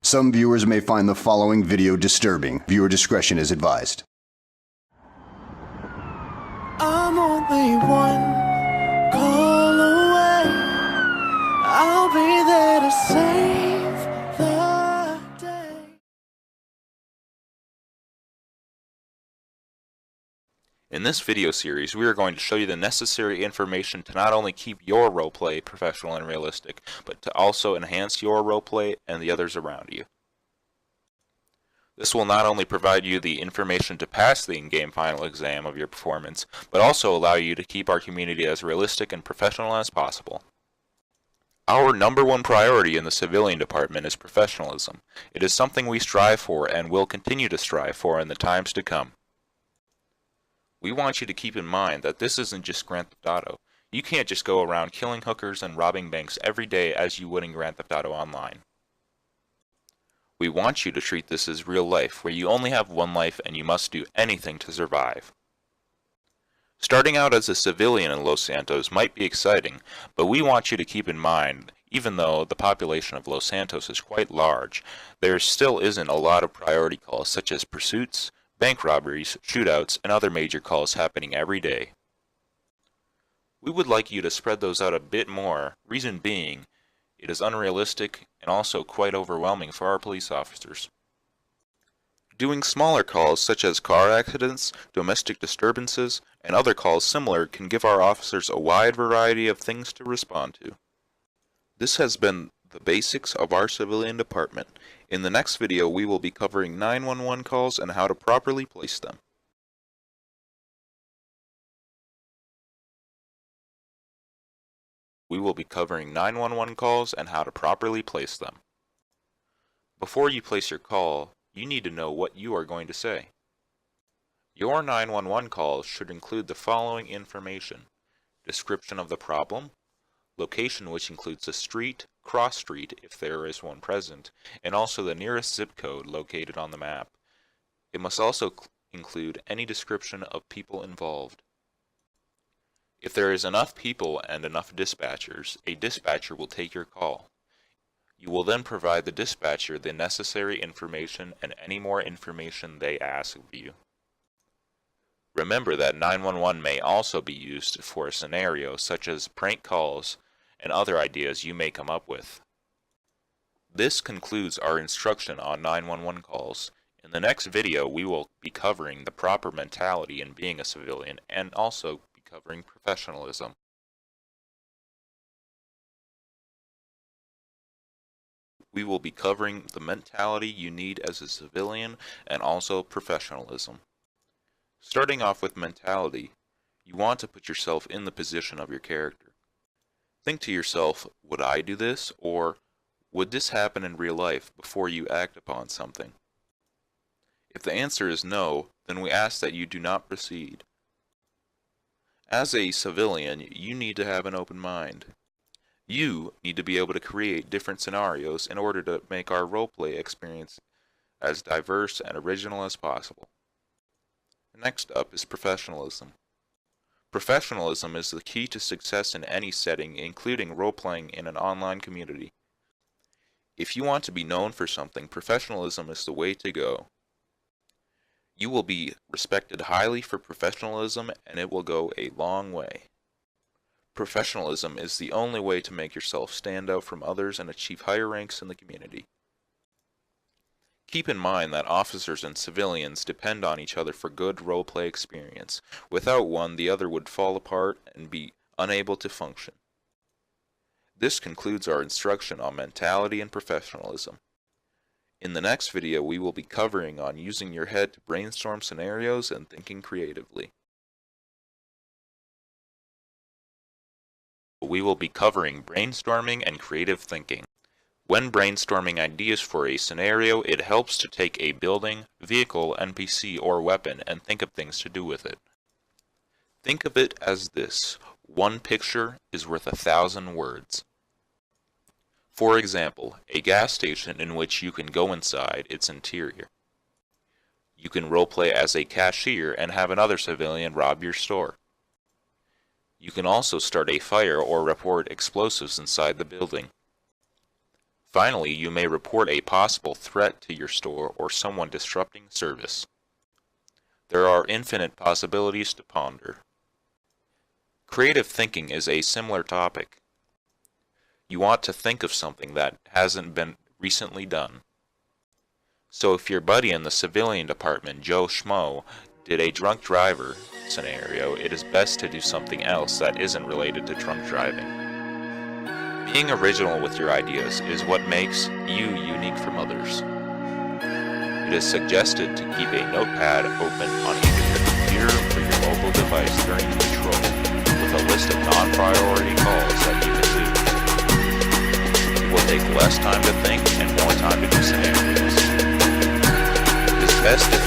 Some viewers may find the following video disturbing. Viewer discretion is advised. I'm only one call away. I'll be there to save the day. In this video series, we are going to show you the necessary information to not only keep your roleplay professional and realistic, but to also enhance your roleplay and the others around you. This will not only provide you the information to pass the in-game final exam of your performance, but also allow you to keep our community as realistic and professional as possible. Our #1 priority in the civilian department is professionalism. It is something we strive for and will continue to strive for in the times to come. We want you to keep in mind that this isn't just Grand Theft Auto. You can't just go around killing hookers and robbing banks every day as you would in Grand Theft Auto Online. We want you to treat this as real life, where you only have one life and you must do anything to survive. Starting out as a civilian in Los Santos might be exciting, but we want you to keep in mind, even though the population of Los Santos is quite large, there still isn't a lot of priority calls such as pursuits, bank robberies, shootouts, and other major calls happening every day. We would like you to spread those out a bit more, reason being, it is unrealistic and also quite overwhelming for our police officers. Doing smaller calls such as car accidents, domestic disturbances, and other calls similar can give our officers a wide variety of things to respond to. This has been the basics of our civilian department. In the next video, we will be covering 911 calls and how to properly place them. We will be covering 911 calls and how to properly place them. Before you place your call, you need to know what you are going to say. Your 911 calls should include the following information: description of the problem, location which includes the street, cross street if there is one present, and also the nearest zip code located on the map. It must also include any description of people involved. If there is enough people and enough dispatchers, a dispatcher will take your call. You will then provide the dispatcher the necessary information and any more information they ask of you. Remember that 911 may also be used for a scenario such as prank calls and other ideas you may come up with. This concludes our instruction on 911 calls. In the next video, we will be covering the proper mentality in being a civilian and also covering professionalism. We will be covering the mentality you need as a civilian and also professionalism. Starting off with mentality, you want to put yourself in the position of your character. Think to yourself, would I do this, or would this happen in real life before you act upon something? If the answer is no, then we ask that you do not proceed. As a civilian, you need to have an open mind. You need to be able to create different scenarios in order to make our roleplay experience as diverse and original as possible. Next up is professionalism. Professionalism is the key to success in any setting, including role-playing in an online community. If you want to be known for something, professionalism is the way to go. You will be respected highly for professionalism, and it will go a long way. Professionalism is the only way to make yourself stand out from others and achieve higher ranks in the community. Keep in mind that officers and civilians depend on each other for good roleplay experience. Without one, the other would fall apart and be unable to function. This concludes our instruction on mentality and professionalism. In the next video, we will be covering on using your head to brainstorm scenarios and thinking creatively. We will be covering brainstorming and creative thinking. When brainstorming ideas for a scenario, it helps to take a building, vehicle, NPC, or weapon and think of things to do with it. Think of it as this: one picture is worth 1,000 words. For example, a gas station in which you can go inside its interior. You can roleplay as a cashier and have another civilian rob your store. You can also start a fire or report explosives inside the building. Finally, you may report a possible threat to your store or someone disrupting service. There are infinite possibilities to ponder. Creative thinking is a similar topic. You want to think of something that hasn't been recently done. So if your buddy in the civilian department, Joe Schmo, did a drunk driver scenario, it is best to do something else that isn't related to drunk driving. Being original with your ideas is what makes you unique from others. It is suggested to keep a notepad open on either your computer or your mobile device during patrol, with a list of non-priority calls that you can do. It will take less time to think and more time to do scenarios. It is best if